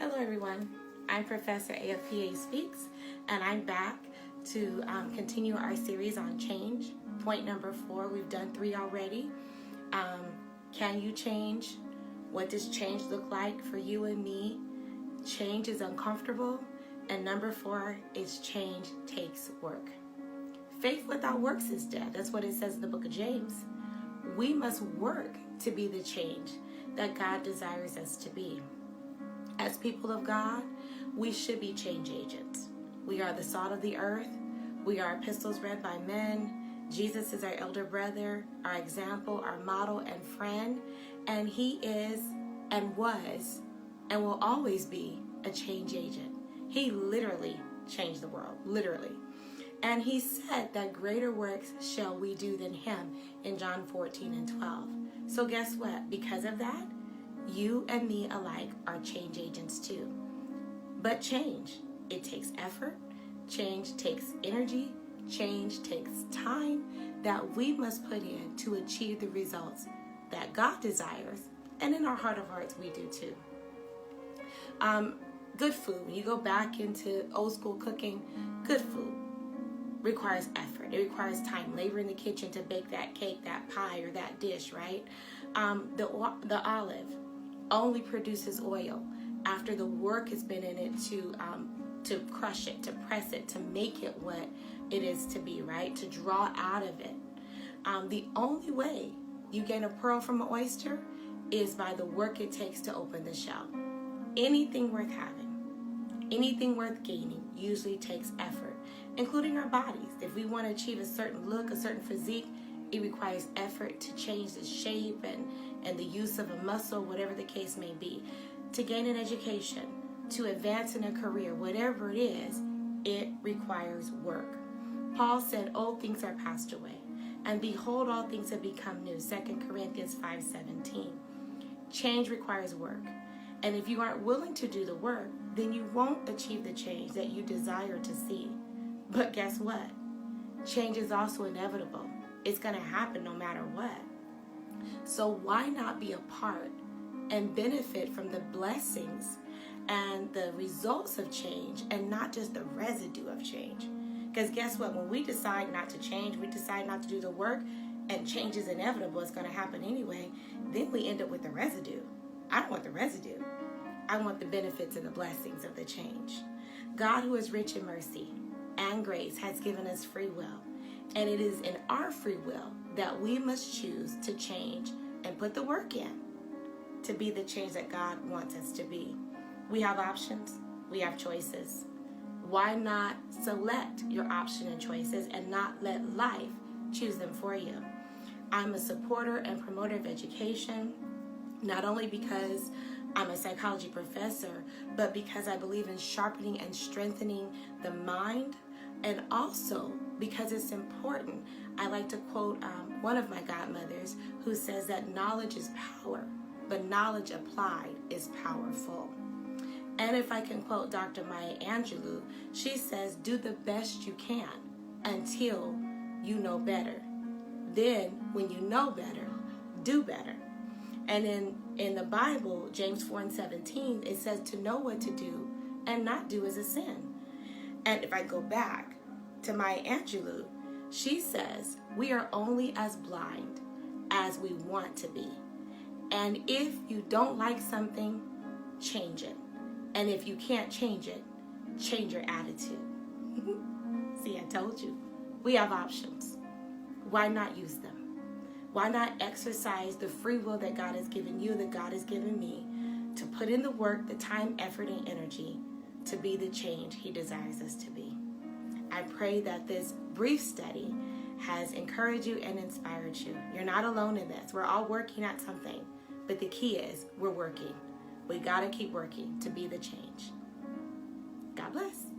Hello everyone, I'm Professor AFPA Speaks, and I'm back to continue our series on change. Point number 4, we've done 3 already. Can you change? What does change look like for you and me? Change is uncomfortable. And number 4 is change takes work. Faith without works is dead. That's what it says in the book of James. We must work to be the change that God desires us to be. As people of God, we should be change agents. We are the salt of the earth. We are epistles read by men. Jesus is our elder brother, our example, our model and friend. And he is and was and will always be a change agent. He literally changed the world, literally. And he said that greater works shall we do than him in John 14 and 12. So guess what? Because of that, you and me alike are change agents too. But change, it takes effort, change takes energy, change takes time that we must put in to achieve the results that God desires, and in our heart of hearts we do too. Good food, when you go back into old school cooking, good food requires effort. It requires time, labor in the kitchen to bake that cake, that pie, or that dish, right? The olive only produces oil after the work has been in it to crush it, to press it, to make it what it is to be, right? To draw out of it. The only way you gain a pearl from an oyster is by the work it takes to open the shell. Anything worth having, anything worth gaining usually takes effort, including our bodies. If we want to achieve a certain look, a certain physique, it requires effort to change the shape and the use of a muscle, whatever the case may be. To gain an education, to advance in a career, whatever it is, it requires work. Paul said, old things are passed away, and behold, all things have become new. 2 Corinthians 5:17. Change requires work. And if you aren't willing to do the work, then you won't achieve the change that you desire to see. But guess what? Change is also inevitable. It's going to happen no matter what. So why not be a part and benefit from the blessings and the results of change and not just the residue of change? Because guess what? When we decide not to change, we decide not to do the work, and change is inevitable, it's going to happen anyway, then we end up with the residue. I don't want the residue. I want the benefits and the blessings of the change. God, who is rich in mercy and grace, has given us free will. And it is in our free will that we must choose to change and put the work in to be the change that God wants us to be. We have options. We have choices. Why not select your option and choices and not let life choose them for you? I'm a supporter and promoter of education, not only because I'm a psychology professor, but because I believe in sharpening and strengthening the mind, and also because it's important. I like to quote one of my godmothers who says that knowledge is power, but knowledge applied is powerful. And if I can quote Dr. Maya Angelou, she says, do the best you can until you know better. Then, when you know better, do better. And in the Bible, James 4:17, it says to know what to do and not do is a sin. And if I go back to Maya Angelou, she says we are only as blind as we want to be. And if you don't like something, change it. And if you can't change it, change your attitude. See, I told you. We have options. Why not use them? Why not exercise the free will that God has given you, that God has given me, to put in the work, the time, effort, and energy to be the change He desires us to be? I pray that this brief study has encouraged you and inspired you. You're not alone in this. We're all working at something. But the key is we're working. We got to keep working to be the change. God bless.